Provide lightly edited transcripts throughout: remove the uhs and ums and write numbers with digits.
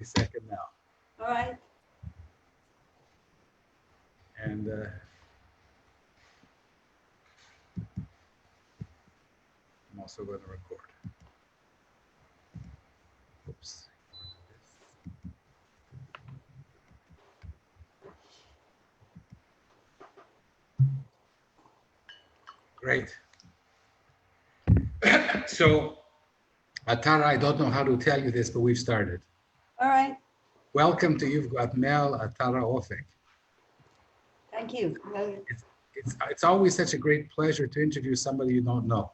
second now. All right. And I'm also going to record. Oops. Great. So, Atara, I don't know how to tell you this, but we've started. All right. Welcome to You've Got Mail, Atara Ofek. Thank you. It's always such a great pleasure to introduce somebody you don't know.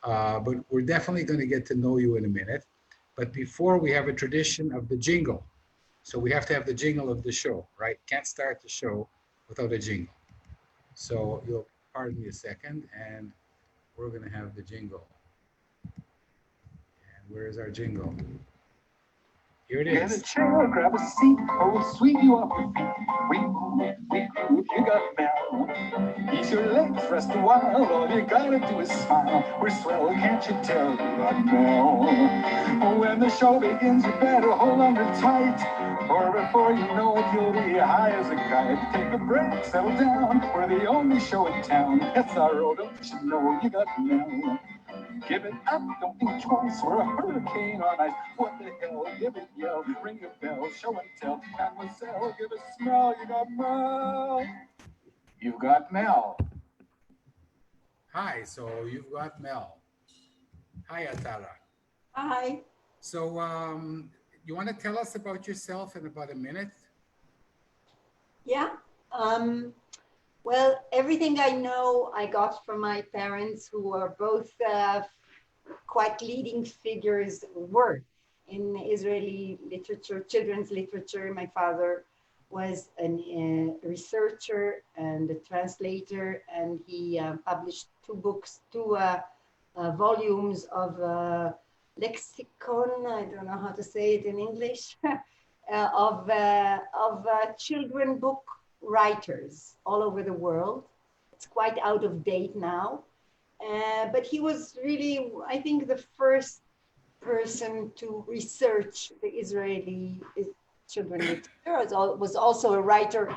But we're definitely going to get to know you in a minute. But before, we have a tradition of the jingle. So we have to have the jingle of the show, right? Can't start the show without a jingle. So you'll pardon me a second, and we're going to have the jingle. And where is our jingle? Here it Get a is. chair, grab a seat, or we'll sweep you off your feet. We move, you got mail. Ease your legs, rest a while, all you gotta do is smile. We're swell, can't you tell? You got mail. When the show begins, you better hold on to tight. Or before you know it, you'll be high as a kite. Take a break, settle down, we're the only show in town. It's our road, don't you know you got mail. Give it up, don't think twice, we're a hurricane on ice. What the hell, give it yell, ring a bell, show and tell. Mademoiselle, give a smell, you got mail. You've got mail. Hi, so you've got Mel. Hi, Atara. Hi. So you want to tell us about yourself in about a minute? Yeah. Well, everything I know I got from my parents, who are both quite leading figures, were in Israeli literature, children's literature. My father was a researcher and a translator, and he published two volumes of lexicon, I don't know how to say it in English, of children book writers all over the world. It's quite out of date now. But he was really, I think, the first person to research the Israeli children literature. Was also a writer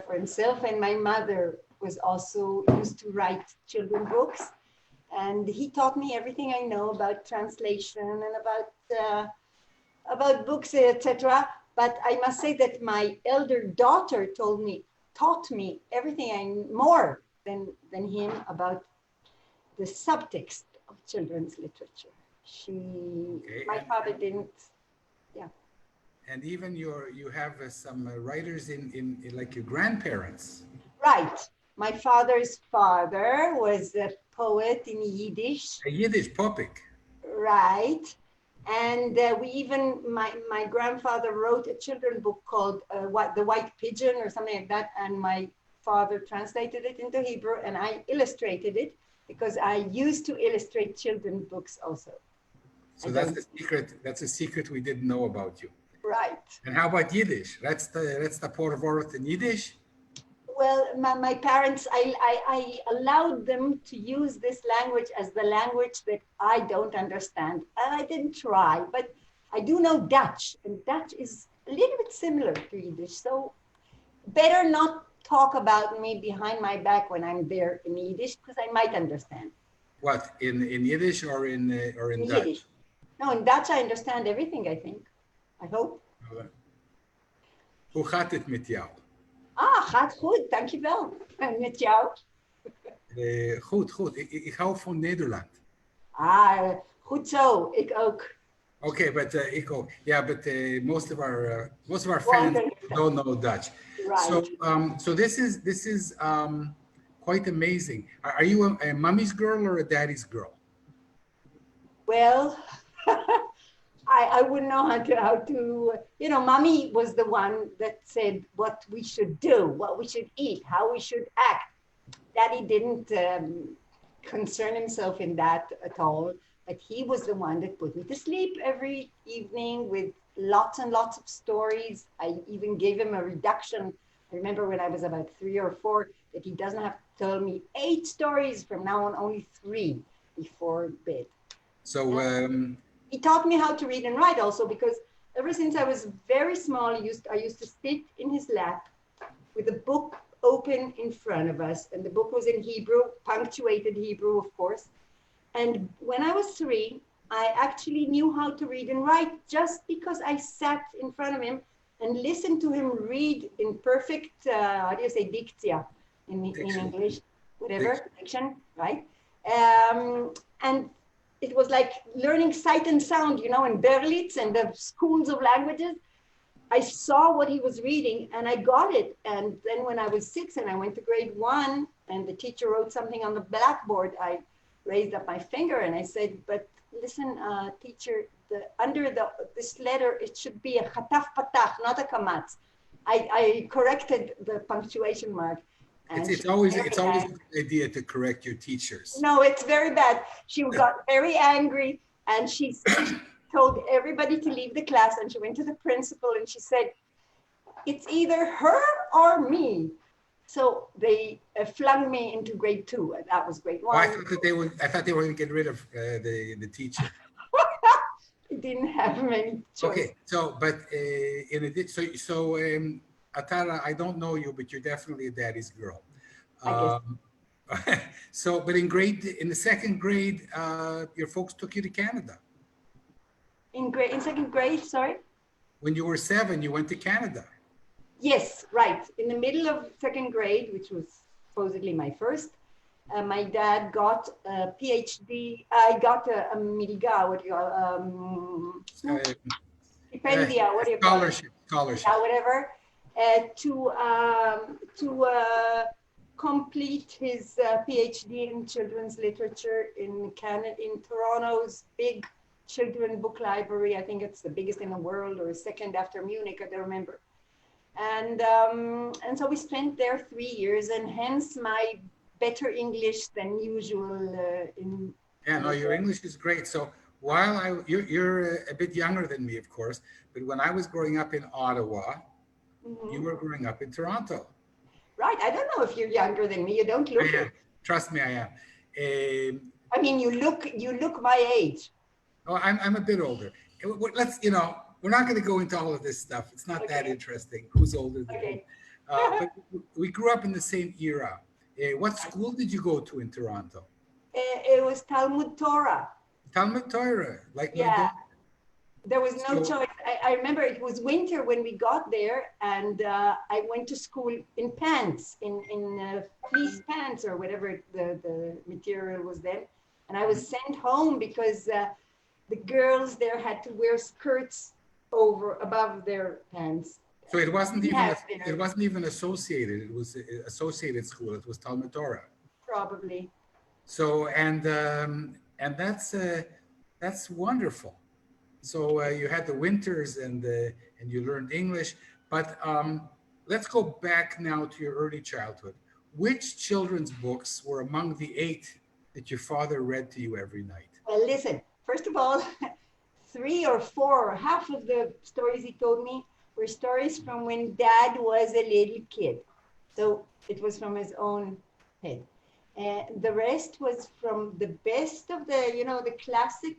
for himself, and my mother was also used to write children books. And he taught me everything I know about translation and about books, etc. But I must say that my elder daughter taught me everything more than him about the subtext of children's literature. My father didn't, yeah. And even you have some writers in like your grandparents. Right. My father's father was a poet in Yiddish. A Yiddish popic. Right. And my grandfather wrote a children's book called The White Pigeon or something like that. And my father translated it into Hebrew, and I illustrated it because I used to illustrate children's books also. So that's the secret. That's a secret we didn't know about you. Right. And how about Yiddish? That's the Porvorot in Yiddish? Well, my parents, I allowed them to use this language as the language that I don't understand. And I didn't try, but I do know Dutch, and Dutch is a little bit similar to Yiddish. So better not talk about me behind my back when I'm there in Yiddish, because I might understand. What, in Yiddish or in Dutch? Yiddish. No, in Dutch I understand everything, I think. I hope. Hoe gaat het met jou? Gaat goed, dankjewel. En met jou? Goed. Ik hou van Nederland. Goed zo. Ik ook. Okay, but ik ook. Yeah, but most of our fans don't know Dutch. Right. So this is quite amazing. Are you a mommy's girl or a daddy's girl? Well, I wouldn't know how to, mommy was the one that said what we should do, what we should eat, how we should act. Daddy didn't concern himself in that at all, but he was the one that put me to sleep every evening with lots and lots of stories. I even gave him a reduction. I remember when I was about 3 or 4 that he doesn't have to tell me 8 stories, from now on only 3 before bed. So he taught me how to read and write also, because ever since I was very small, I used to sit in his lap with a book open in front of us. And the book was in Hebrew, punctuated Hebrew, of course. And when I was 3, I actually knew how to read and write just because I sat in front of him and listened to him read in perfect, how do you say, dictia in English, whatever, diction, right? And it was like learning sight and sound, you know, in Berlitz and the schools of languages. I saw what he was reading and I got it. And then when I was 6 and I went to grade 1 and the teacher wrote something on the blackboard, I raised up my finger and I said, but listen, teacher, under this letter, it should be a chataf patach, not a kamatz. I corrected the punctuation mark. It's always a good idea to correct your teachers. No, it's very bad. She got very angry and she told everybody to leave the class, and she went to the principal and she said, it's either her or me. So they flung me into grade 2, and that was grade 1. Oh, I thought they were going to get rid of the teacher. I didn't have many choice. Okay, so but in addition, so Atara, I don't know you, but you're definitely a daddy's girl. So, but in the second grade, your folks took you to Canada. In second grade, sorry? When you were 7, you went to Canada. Yes, right. In the middle of second grade, which was supposedly my first, my dad got a PhD. I got a milga, what do you call stipendia, what do you call it? Scholarship. Yeah, whatever, to complete his PhD in children's literature in Canada, in Toronto's big children book library. I think it's the biggest in the world, or second after Munich, I don't remember. And so we spent there 3 years, and hence my better English than usual. Your English is great. So while you're a bit younger than me, of course, but when I was growing up in Ottawa, you were growing up in Toronto. Right. I don't know if you're younger than me. You don't look it. Trust me, I am. I mean, you look my age. Oh, I'm a bit older. Let's, we're not going to go into all of this stuff. It's not that interesting. Who's older than who? But we grew up in the same era. What school did you go to in Toronto? It was Talmud Torah. Talmud Torah, like yeah. There was no choice. I remember it was winter when we got there, and I went to school in pants, in fleece pants or whatever the material was then. And I was sent home because the girls there had to wear skirts above their pants. So it wasn't even associated. It was associated school. It was Talmud Torah. Probably. So and that's wonderful. So you had the winters and you learned English. But let's go back now to your early childhood. Which children's books were among the 8 that your father read to you every night? Well, listen. First of all, 3 or 4, or half of the stories he told me were stories from when Dad was a little kid. So it was from his own head. And the rest was from the best of the classic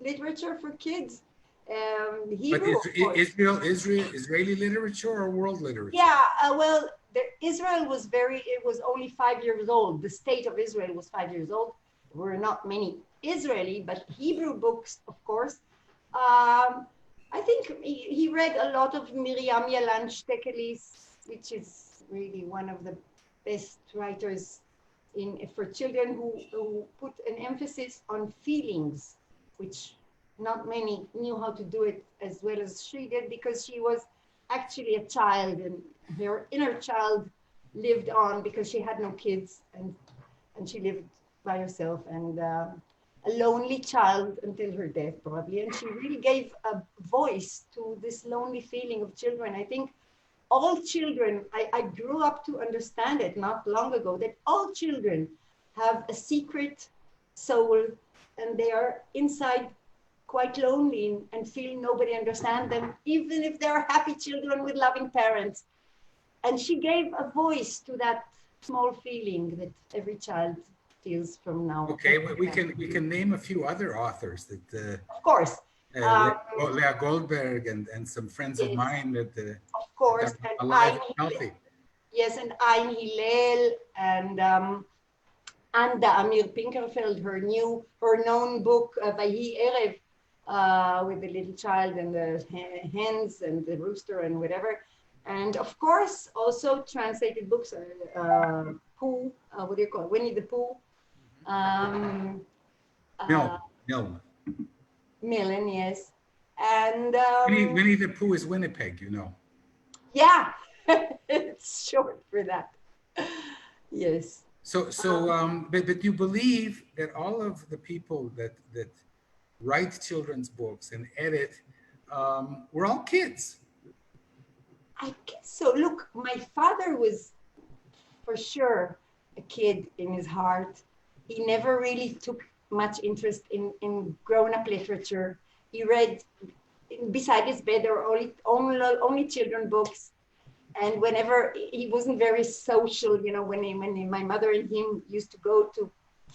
literature for kids. Hebrew, but Israeli literature or world literature? Yeah, well, Israel was only 5 years old. The state of Israel was 5 years old. There were not many Israeli, but Hebrew books, of course. I think he read a lot of Miriam Yalan Shtekelis, which is really one of the best writers for children who put an emphasis on feelings, which not many knew how to do it as well as she did, because she was actually a child, and her inner child lived on because she had no kids, and she lived by herself, and a lonely child until her death probably. And she really gave a voice to this lonely feeling of children. I think all children, I grew up to understand it not long ago, that all children have a secret soul, and they are inside quite lonely and feel nobody understands them, even if they're happy children with loving parents. And she gave a voice to that small feeling that every child feels from now. Okay, we can name a few other authors that. Of course, Um, Leah Goldberg and some friends of yes, mine that, of that course, are and alive and healthy. yes, and Ayn Hillel and Anda Amir Pinkerfeld, her known book, Vayi Erev, with the little child and the hens and the rooster and whatever. And of course, also translated books, Pooh, what do you call it? Winnie the Pooh, um, Milne, uh, Milne. Millen, yes. And Winnie the Pooh is Winnipeg, you know. yeah, it's short for that. Yes. But you believe that all of the people that write children's books and edit, we're all kids. I guess so. Look, my father was for sure a kid in his heart. He never really took much interest in grown-up literature. He read beside his bed there were only children books. And whenever he wasn't very social, you know, when my mother and him used to go to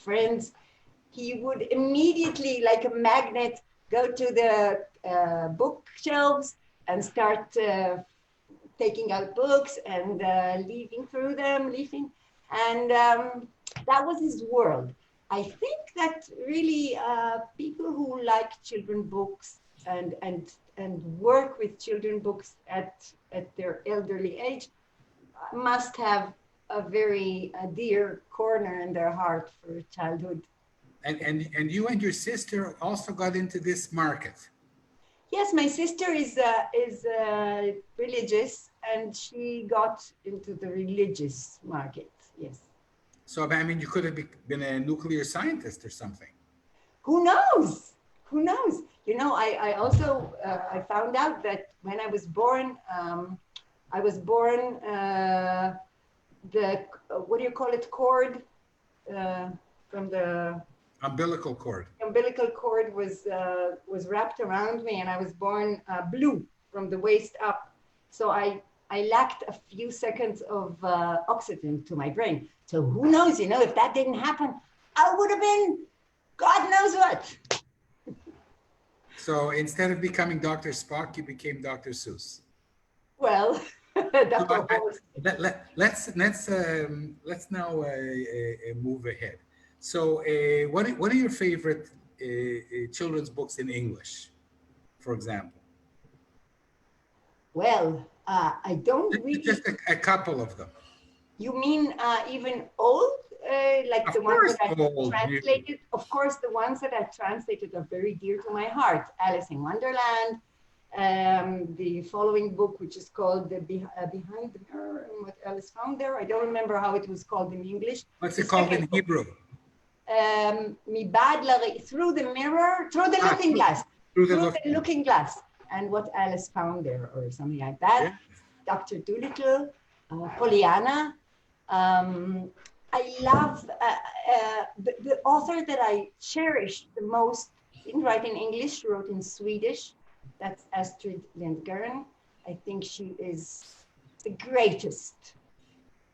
friends, he would immediately, like a magnet, go to the bookshelves and start taking out books and leafing through them, and that was his world. I think that really people who like children books and work with children books at their elderly age must have a very dear corner in their heart for childhood. And you and your sister also got into this market. Yes, my sister is religious, and she got into the religious market. Yes. So I mean, you could have been a nuclear scientist or something. Who knows? Who knows? You know, I also I found out that when I was born the what do you call it, cord from the Umbilical cord. umbilical cord was wrapped around me, and I was born blue from the waist up. So I lacked a few seconds of oxygen to my brain. So who knows, you know, if that didn't happen, I would have been God knows what. So instead of becoming Dr. Spock, you became Dr. Seuss. Well, Let's now move ahead. So, what are your favorite children's books in English, for example? Well, I don't really. Just a couple of them. You mean even old, like Of the ones course, that I old. translated? Of course, the ones that I translated are very dear to my heart. Alice in Wonderland, the following book, which is called Behind the Mirror and What Alice Found There. I don't remember how it was called in English. What's it called in Hebrew? Through the mirror, through the looking glass. Through the looking glass. And What Alice Found There, or something like that. Yeah. Dr. Dolittle, Pollyanna. I love the author that I cherish the most. Didn't write in English, wrote in Swedish. That's Astrid Lindgren. I think she is the greatest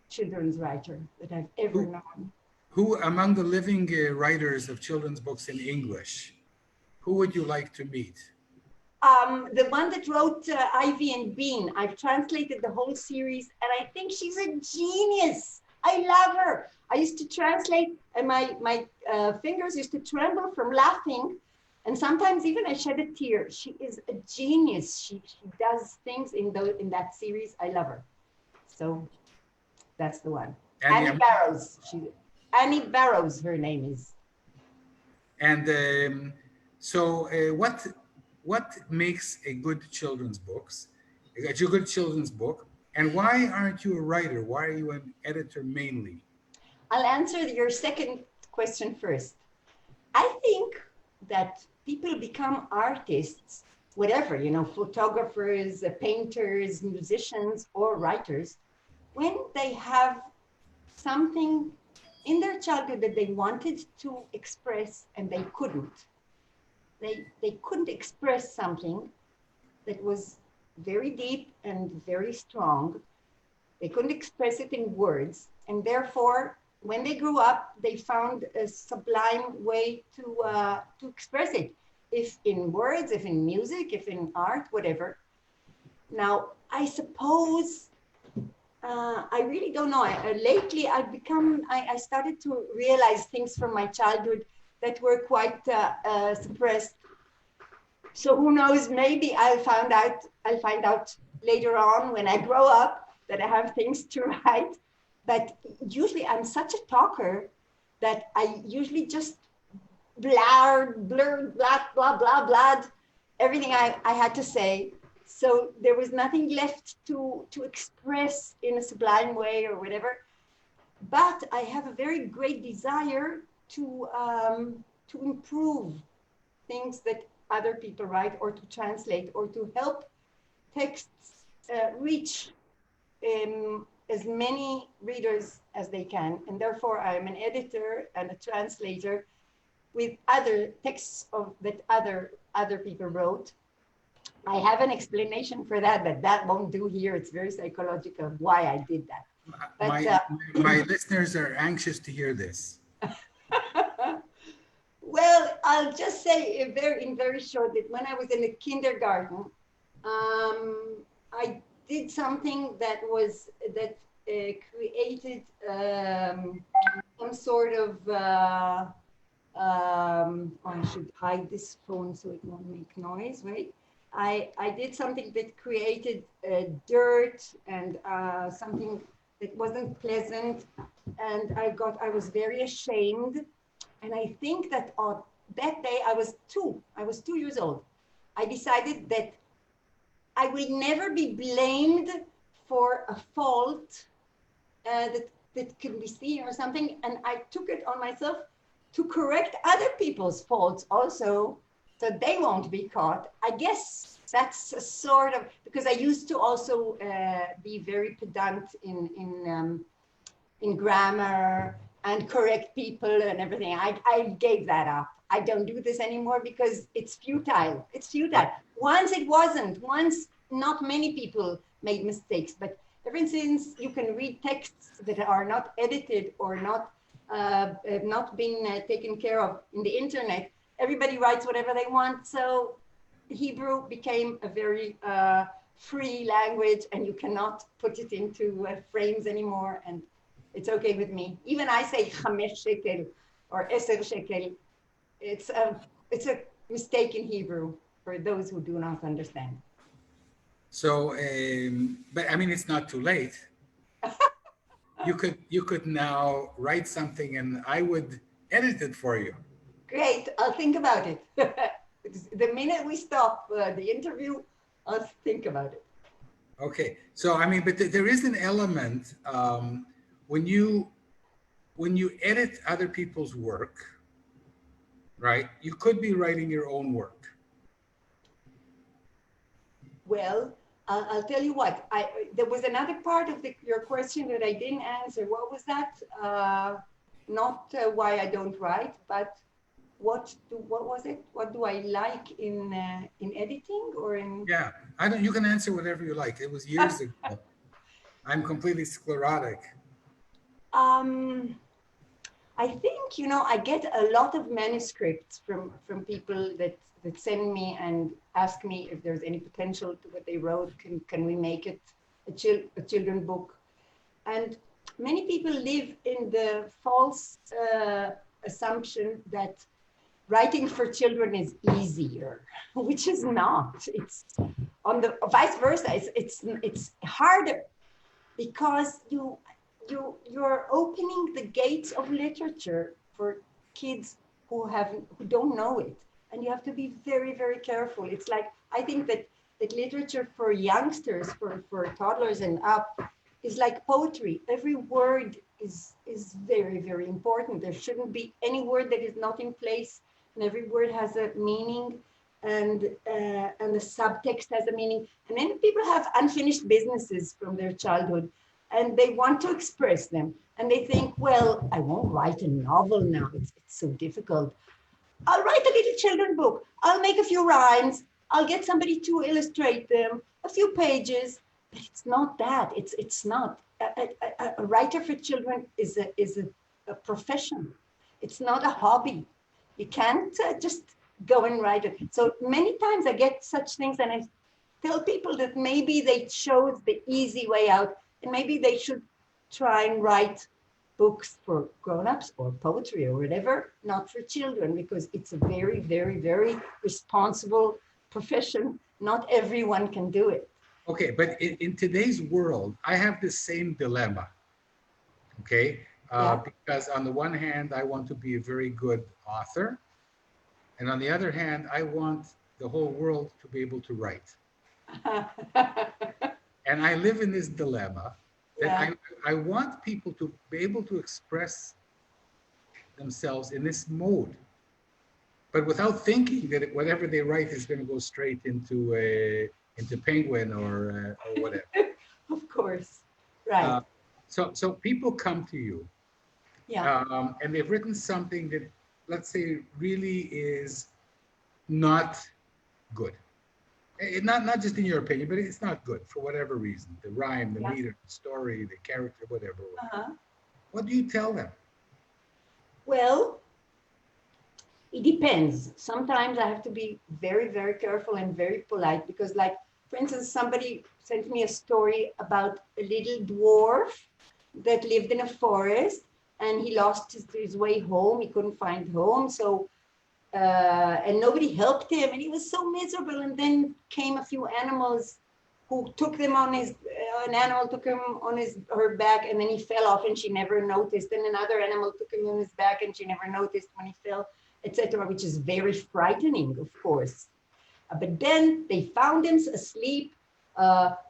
children's writer that I've ever known. Who among the living writers of children's books in English, who would you like to meet? The one that wrote Ivy and Bean. I've translated the whole series, and I think she's a genius. I love her. I used to translate, and my fingers used to tremble from laughing, and sometimes even I shed a tear. She is a genius. She does things in that series. I love her. So that's the one. Annie Barrows. Annie Barrows, her name is. And what makes a good children's book? And why aren't you a writer? Why are you an editor mainly? I'll answer your second question first. I think that people become artists, whatever, you know, photographers, painters, musicians, or writers, when they have something in their childhood that they wanted to express and they couldn't. They couldn't express something that was very deep and very strong. They couldn't express it in words. And therefore, when they grew up, they found a sublime way to express it. if in words, if in music, if in art, whatever. Now, I suppose, I really don't know. Lately, I started to realize things from my childhood that were quite suppressed. So who knows, maybe I'll find out later on when I grow up that I have things to write. But usually I'm such a talker that I usually just blur, blah, blah, blah, blah, everything I had to say. So there was nothing left to express in a sublime way or whatever. But I have a very great desire to improve things that other people write, or to translate, or to help texts reach as many readers as they can. And therefore, I'm an editor and a translator with other texts that other people wrote. I have an explanation for that, but that won't do here. It's very psychological why I did that. But, my listeners are anxious to hear this. Well, I'll just say in very short that when I was in the kindergarten, I did something that created some sort of, I should hide this phone so it won't make noise, right? I did something that created dirt and something that wasn't pleasant, and I was very ashamed. And I think that on that day I was 2 years old. I decided that I will never be blamed for a fault that can be seen or something. And I took it on myself to correct other people's faults also, so they won't be caught. I guess that's a sort of, because I used to also be very pedant in grammar and correct people and everything. I gave that up. I don't do this anymore because it's futile. It's futile. Once it wasn't. Once not many people made mistakes, but ever since you can read texts that are not edited or not have not been taken care of in the internet, everybody writes whatever they want. So Hebrew became a very free language, and you cannot put it into frames anymore. And it's okay with me. Even I say 5 shekel or 10 shekel. It's a mistake in Hebrew for those who do not understand. So, but I mean, it's not too late. You could now write something, and I would edit it for you. Great, I'll think about it. The minute we stop the interview, I'll think about it. Okay, so I mean, but there is an element when you edit other people's work, right? You could be writing your own work. Well, I'll tell you what. There was another part of your question that I didn't answer. What was that? Not why I don't write, but what was it? What do I like in editing or in? Yeah, I don't. You can answer whatever you like. It was years ago. I'm completely sclerotic. I think, I get a lot of manuscripts from people that send me and ask me if there's any potential to what they wrote. Can we make it a children's book? And many people live in the false assumption that writing for children is easier, which is not. It's on the vice versa. It's harder because you're opening the gates of literature for kids who don't know it, and you have to be very, very careful. It's like, I think that literature for youngsters, for toddlers and up, is like poetry. Every word is very, very important. There shouldn't be any word that is not in place, and every word has a meaning, and the subtext has a meaning. And then people have unfinished businesses from their childhood, and they want to express them. And they think, well, I won't write a novel now. It's so difficult. I'll write a little children's book. I'll make a few rhymes. I'll get somebody to illustrate them, a few pages. But it's not that. It's not. A writer for children is a profession. It's not a hobby. You can't just go and write it. So many times I get such things and I tell people that maybe they chose the easy way out and maybe they should try and write books for grown-ups or poetry or whatever, not for children, because it's a very, very, very responsible profession. Not everyone can do it. Okay, but in today's world, I have the same dilemma. Okay, because on the one hand, I want to be a very good author, and on the other hand, I want the whole world to be able to write. And I live in this dilemma that I want people to be able to express themselves in this mode, but without thinking that whatever they write is going to go straight into Penguin or whatever. Of course, right. So people come to you, and they've written something that, let's say, really is not good. Not just in your opinion, but it's not good for whatever reason. The rhyme, the meter, the story, the character, whatever. What do you tell them? Well, it depends. Sometimes I have to be very, very careful and very polite because, like, for instance, somebody sent me a story about a little dwarf that lived in a forest and he lost his way home. He couldn't find home. So and nobody helped him and he was so miserable, and then came a few animals who took them on his an animal took him on her back, and then he fell off and she never noticed, and another animal took him on his back and she never noticed when he fell, etc., which is very frightening, of course. But then they found him asleep,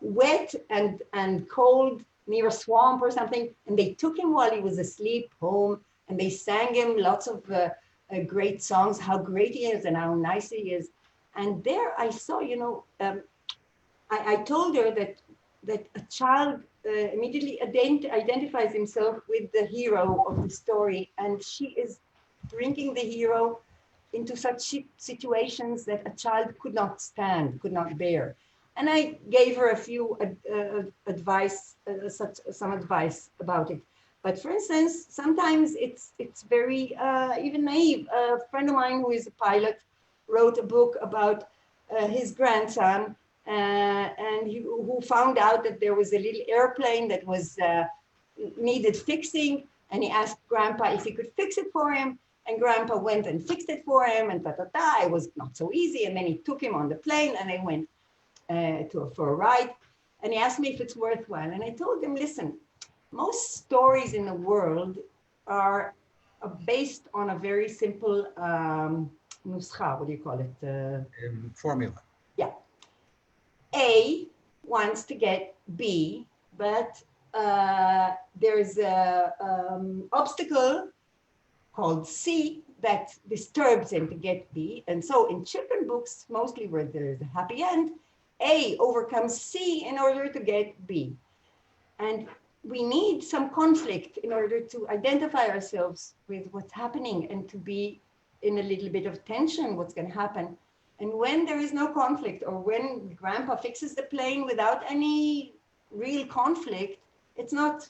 wet and cold near a swamp or something, and they took him while he was asleep home, and they sang him lots of great songs, how great he is and how nice he is. And there I saw, I told her that a child immediately identifies himself with the hero of the story, and she is bringing the hero into such situations that a child could not stand, could not bear. And I gave her a few some advice about it. But for instance, sometimes it's very even naive. A friend of mine who is a pilot wrote a book about his grandson, and who found out that there was a little airplane that was needed fixing, and he asked Grandpa if he could fix it for him, and Grandpa went and fixed it for him, and it was not so easy, and then he took him on the plane, and they went for a ride, and he asked me if it's worthwhile, and I told him, listen, most stories in the world are based on a very simple nuskha, what do you call it? Formula. Yeah. A wants to get B, but there's an obstacle called C that disturbs him to get B. And so in children books, mostly where there's a happy end, A overcomes C in order to get B. And we need some conflict in order to identify ourselves with what's happening and to be in a little bit of tension, what's going to happen. And when there is no conflict, or when Grandpa fixes the plane without any real conflict, it's not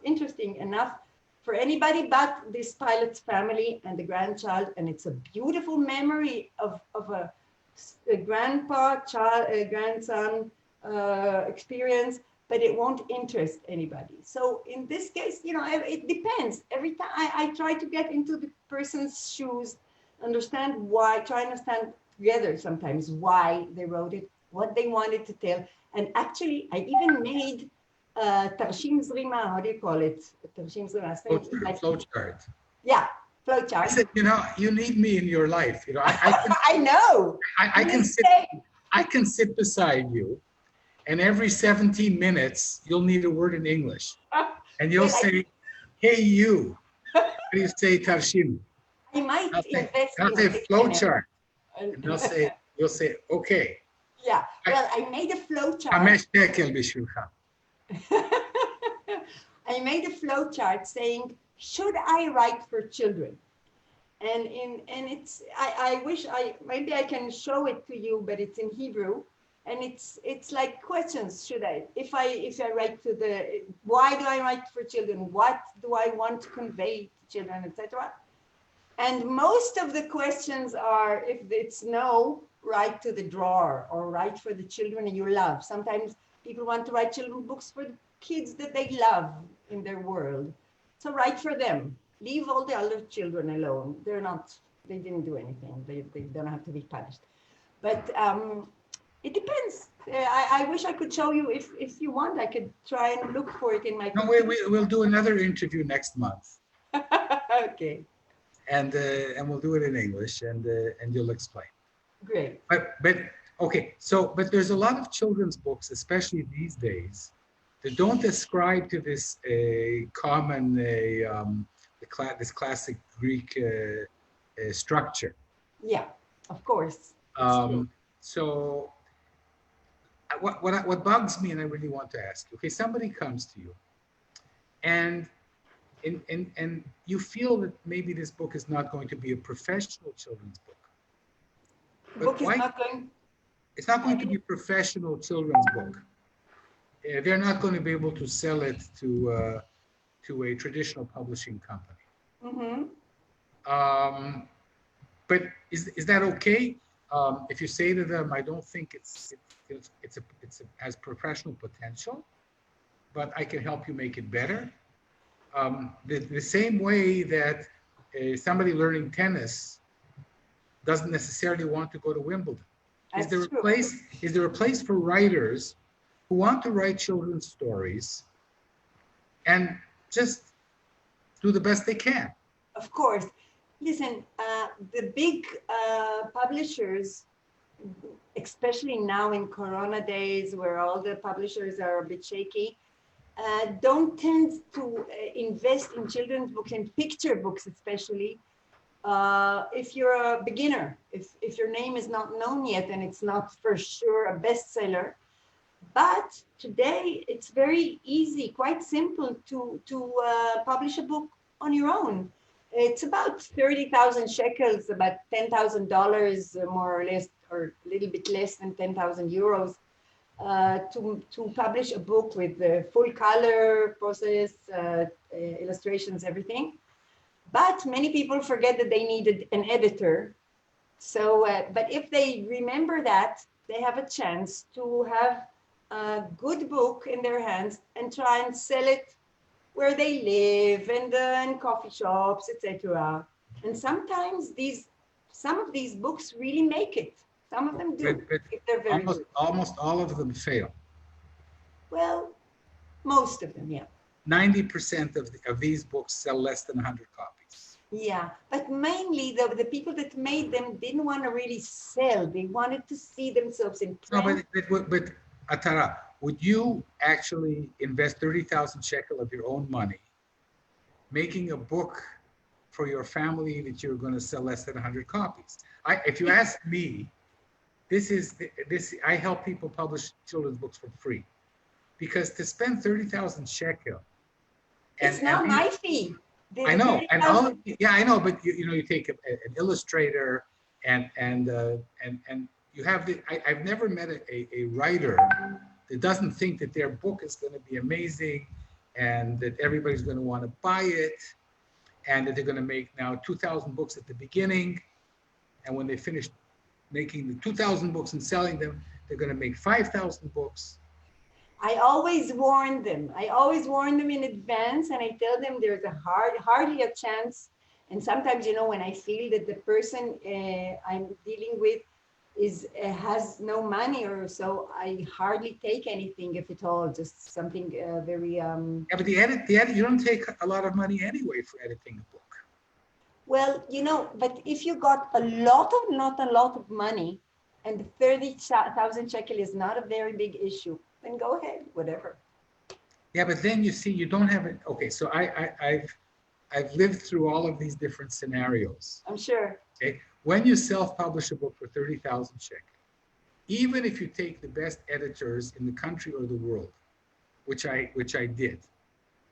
interesting enough for anybody but this pilot's family and the grandchild. And it's a beautiful memory of a grandson experience, but it won't interest anybody. So in this case, it depends. Every time I try to get into the person's shoes, understand together sometimes why they wrote it, what they wanted to tell. And actually, I even made Tarshim Zrima, how do you call it? Tarshim Zrima. Flowchart. Yeah, flowchart. I said, you need me in your life. I know. I can sit beside you, and every 17 minutes, you'll need a word in English. And you'll say, hey, you. How do you say Tarshim? I might invest I'll say flowchart. And you'll say, okay. Yeah, well, I made a flowchart. I made a flowchart saying, should I write for children? And I wish maybe I can show it to you, but it's in Hebrew. And it's like questions. Should I, if I write why do I write for children? What do I want to convey to children, etc.? And most of the questions are, if it's no, write to the drawer or write for the children you love. Sometimes people want to write children's books for the kids that they love in their world. So write for them. Leave all the other children alone. They didn't do anything. They don't have to be punished. But it depends. I wish I could show you. If you want, I could try and look for it in my. No, we'll do another interview next month. Okay. And we'll do it in English, and you'll explain. Great. But okay. But there's a lot of children's books, especially these days, that don't ascribe to this common this classic Greek structure. Yeah, of course. So what bugs me, and I really want to ask you, okay, somebody comes to you and you feel that maybe this book is not going to be a professional children's book. But it's not going to be a professional children's book. They're not going to be able to sell it to a traditional publishing company. Mm-hmm. But is that okay? If you say to them, I don't think it has professional potential, but I can help you make it better. The same way that somebody learning tennis doesn't necessarily want to go to Wimbledon. Is there a place for writers who want to write children's stories and just do the best they can? Of course. Listen, the big publishers, especially now in Corona days where all the publishers are a bit shaky, don't tend to invest in children's books and picture books, especially if you're a beginner, if your name is not known yet and it's not for sure a bestseller. But today it's very easy, quite simple to publish a book on your own. It's about 30,000 shekels, about $10,000 more or less, or a little bit less than 10,000 euros. To publish a book with the full color process, illustrations, everything. But many people forget that they needed an editor. So, but if they remember that, they have a chance to have a good book in their hands and try and sell it where they live and in coffee shops, etc. And sometimes some of these books really make it. Some of them do, if they're very good. Almost all of them fail. Well, most of them, yeah. 90% of these books sell less than 100 copies. Yeah, but mainly the people that made them didn't want to really sell. They wanted to see themselves in print. No, but Atara, would you actually invest 30,000 shekel of your own money making a book for your family that you're going to sell less than 100 copies? If you ask me, I help people publish children's books for free, because to spend 30,000 shekel. It's not my fee. I know, and I know, but you take an illustrator and you have I've never met a writer that doesn't think that their book is going to be amazing and that everybody's going to want to buy it, and that they're going to make now 2,000 books at the beginning, and when they finish making the 2,000 books and selling them, they're going to make 5,000 books. I always warn them. I always warn them in advance, and I tell them there's hardly a chance. And sometimes, when I feel that the person I'm dealing with has no money or so, I hardly take anything, if at all, just something very. Yeah, but the edit, you don't take a lot of money anyway for editing a book. Well, but if you got not a lot of money, and 30,000 shekel is not a very big issue, then go ahead, whatever. Yeah, but then you don't have it. Okay, so I've lived through all of these different scenarios. I'm sure. Okay, when you self-publish a book for 30,000 shekel, even if you take the best editors in the country or the world, which I did,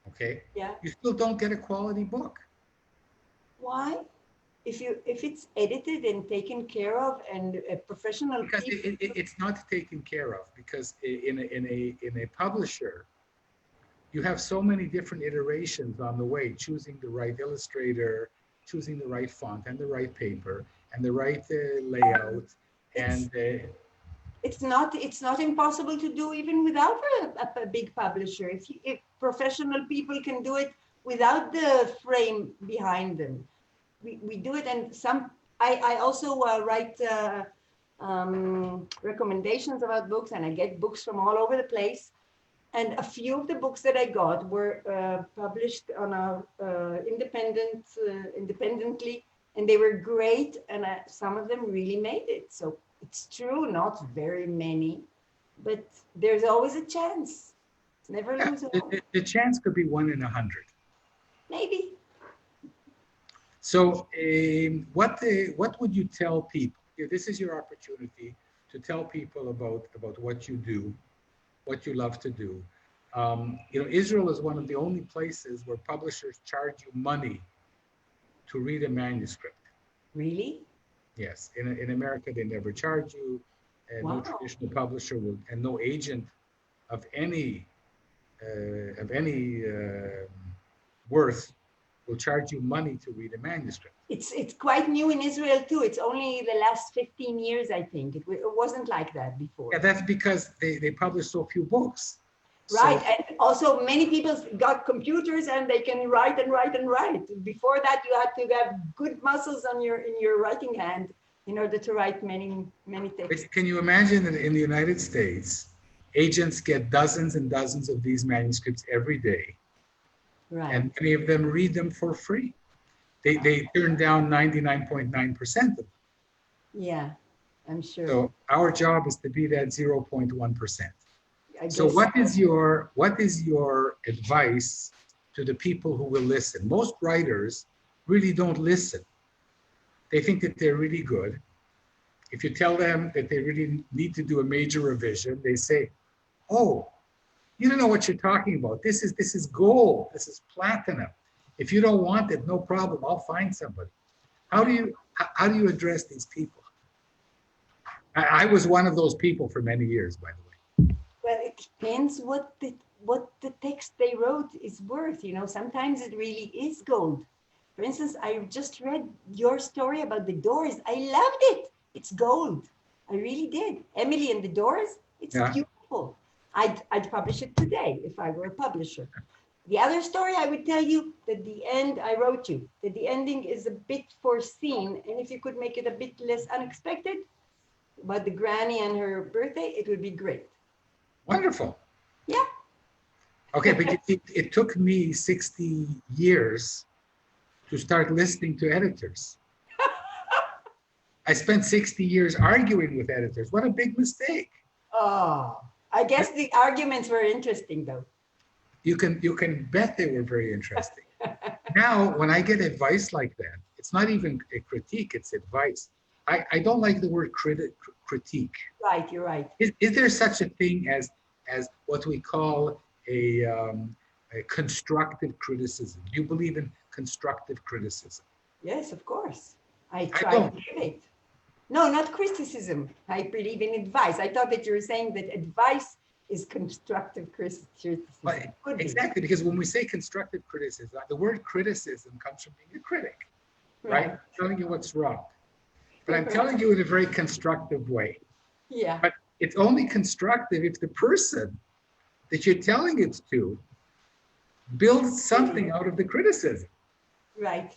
okay? Yeah. You still don't get a quality book. Why? If it's edited and taken care of and a professional because it's not taken care of, because in a publisher you have so many different iterations on the way, choosing the right illustrator choosing the right font and the right paper and the right layout. And it's not impossible to do even without a big publisher. If professional people can do it without the frame behind them, we do it. And I also write recommendations about books, and I get books from all over the place. And a few of the books that I got were published on independently, and they were great. And some of them really made it. So it's true, not very many, but there's always a chance. Never lose hope. The chance could be 1 in 100. Maybe. So what would you tell people? This is your opportunity to tell people about what you do, what you love to do. Israel is one of the only places where publishers charge you money to read a manuscript. Really? Yes. In America, they never charge you. And Wow. no traditional publisher will, and no agent of any worth will charge you money to read a manuscript. It's quite new in Israel too. It's only the last 15 years, I think. It wasn't like that before. Yeah, that's because they publish so few books. Right, So, and also many people got computers and they can write and write and write. Before that, you had to have good muscles in your writing hand in order to write many texts. can you imagine that in the United States, agents get dozens and dozens of these manuscripts every day, Right. and many of them read them for free. They turn down 99.9% of them. Yeah, I'm sure. So our job is to be that 0.1%. I So guess- what is your advice to the people who will listen? Most writers really don't listen. They think that they're really good. If you tell them that they really need to do a major revision, they say, "Oh, you don't know what you're talking about. This is gold. This is platinum. If you don't want it, no problem. I'll find somebody." How do you address these people? I was one of those people for many years, by the way. Well, it depends what the text they wrote is worth. Sometimes it really is gold. For instance, I just read your story about the Doors. I loved it. It's gold. I really did. Emily and the Doors. It's beautiful. I'd publish it today if I were a publisher. The other story, I would tell you that the end, I wrote you, that the ending is a bit foreseen. And if you could make it a bit less unexpected, about the granny and her birthday, it would be great. Wonderful. Yeah. Okay, but it took me 60 years to start listening to editors. I spent 60 years arguing with editors. What a big mistake. Oh, I guess the arguments were interesting though. You can bet they were very interesting. Now, when I get advice like that, it's not even a critique, it's advice. I don't like the word critique. Right, you're right. Is there such a thing as what we call a constructive criticism? Do you believe in constructive criticism? Yes, of course. I try don't. to give it. No, not criticism. I believe in advice. I thought that you were saying that advice is constructive criticism. But Could be. exactly, because when we say constructive criticism, the word criticism comes from being a critic, right? I'm telling you what's wrong. But I'm telling you in a very constructive way. Yeah. But it's only constructive if the person that you're telling it to builds something out of the criticism. Right.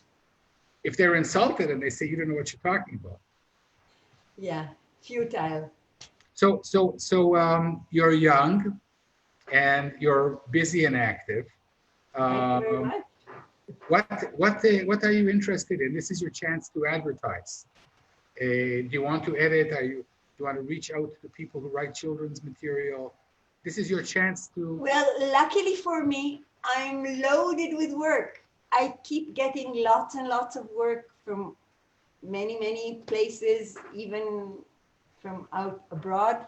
If they're insulted and they say, "You don't know what you're talking about." Yeah. Futile. So you're young and you're busy and active. Thank you very much. What are you interested in? This is your chance to advertise. Do you want to edit? Do you want to reach out to the people who write children's material? This is your chance to. Well, luckily for me, I'm loaded with work. I keep getting lots and lots of work from many places, even from out abroad.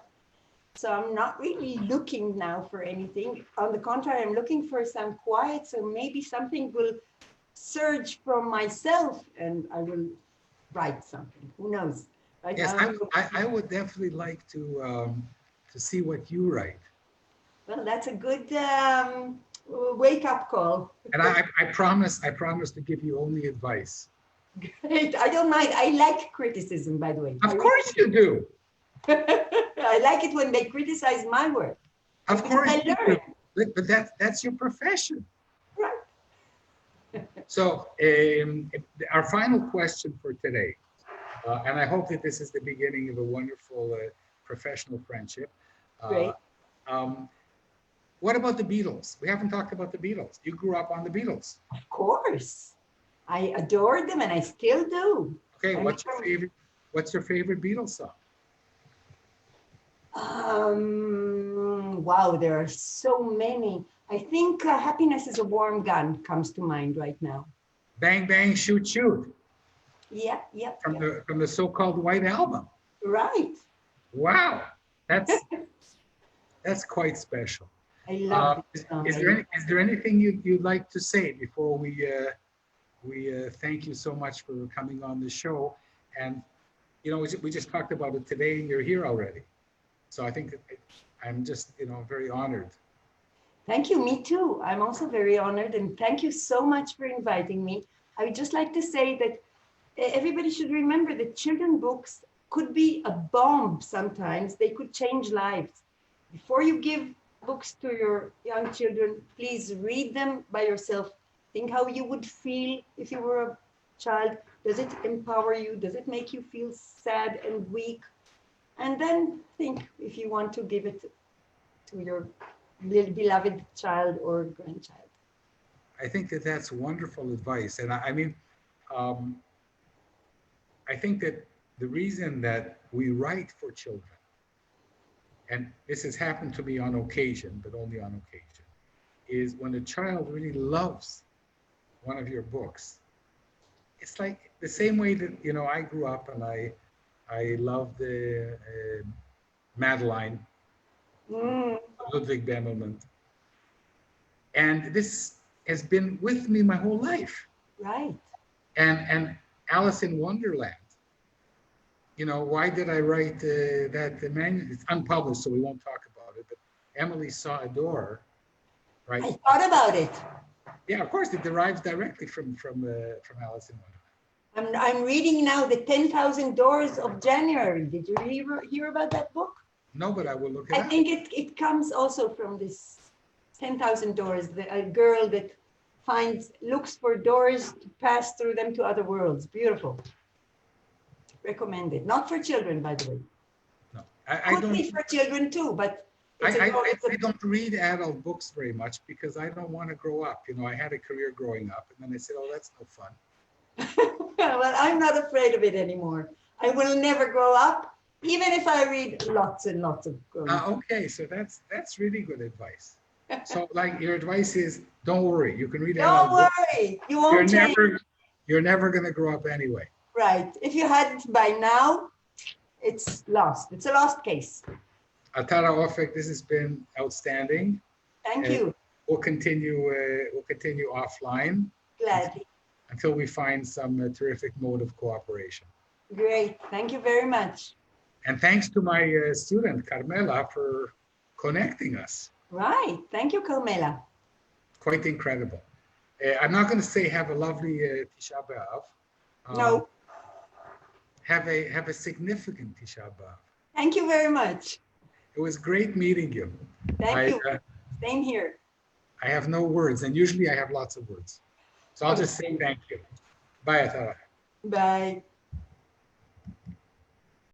So I'm not really looking now for anything. On the contrary, I'm looking for some quiet, so maybe something will surge from myself and I will write something. Who knows? Right Yes, now, I would definitely like to see what you write. well, that's a good wake-up call. And I promise to give you only advice. Great. I don't mind. I like criticism, by the way. Of course you do. I like it when they criticize my work. Of course I you learn. do. But that's your profession. Right. So our final question for today, and I hope that this is the beginning of a wonderful professional friendship. Great. What about the Beatles? We haven't talked about the Beatles. You grew up on the Beatles. Of course. I adored them and I still do. Okay, what's your favorite Beatles song? Wow, there are so many. I think Happiness is a Warm Gun comes to mind right now. Bang Bang Shoot Shoot. Yeah. From the so-called White Album. Right. Wow, that's quite special. I love this song. Is there anything you'd like to say before we thank you so much for coming on the show? And you know, we just talked about it today, and you're here already. So I think I'm just very honored. Thank you. Me too. I'm also very honored, and thank you so much for inviting me. I would just like to say that everybody should remember that children books could be a bomb sometimes. They could change lives. Before you give books to your young children, please read them by yourself. Think how you would feel if you were a child. Does it empower you? Does it make you feel sad and weak? And then think if you want to give it to your beloved child or grandchild. I think that's wonderful advice. And I mean, I think that the reason that we write for children, and this has happened to me on occasion, but only on occasion, is when a child really loves one of your books. It's like the same way that, I grew up and I loved Madeline, Ludwig Bemelman. And this has been with me my whole life. Right. And Alice in Wonderland. Why did I write that manuscript? It's unpublished, so we won't talk about it. But Emily Saw a Door, right? I thought about it. Yeah, of course, it derives directly from Alice in Wonderland. I'm reading now the 10,000 Doors of January. Did you hear about that book? No, but I will look it up. I think it comes also from this 10,000 Doors, a girl that looks for doors to pass through them to other worlds. Beautiful. Recommended. Not for children, by the way. No, I don't. Be for children too, but I don't read adult books very much because I don't want to grow up. I had a career growing up, and then I said, "Oh, that's no fun." Well, I'm not afraid of it anymore. I will never grow up, even if I read lots and lots of growing up. Okay, so that's really good advice. So, like, your advice is, don't worry, you can read Don't adult books. worry, you won't change. You're never going to grow up anyway. Right. If you hadn't by now, it's lost. It's a lost case. Atara Ofek, this has been outstanding. Thank you. We'll continue offline. Gladly. Until we find some terrific mode of cooperation. Great. Thank you very much. And thanks to my student, Carmela, for connecting us. Right. Thank you, Carmela. Quite incredible. I'm not going to say have a lovely Tisha B'Av. No. Have a significant Tisha B'Av. Thank you very much. It was great meeting you. Thank you. Same here. I have no words, and usually I have lots of words. So I'll just say thank you. Bye, Atara. Bye.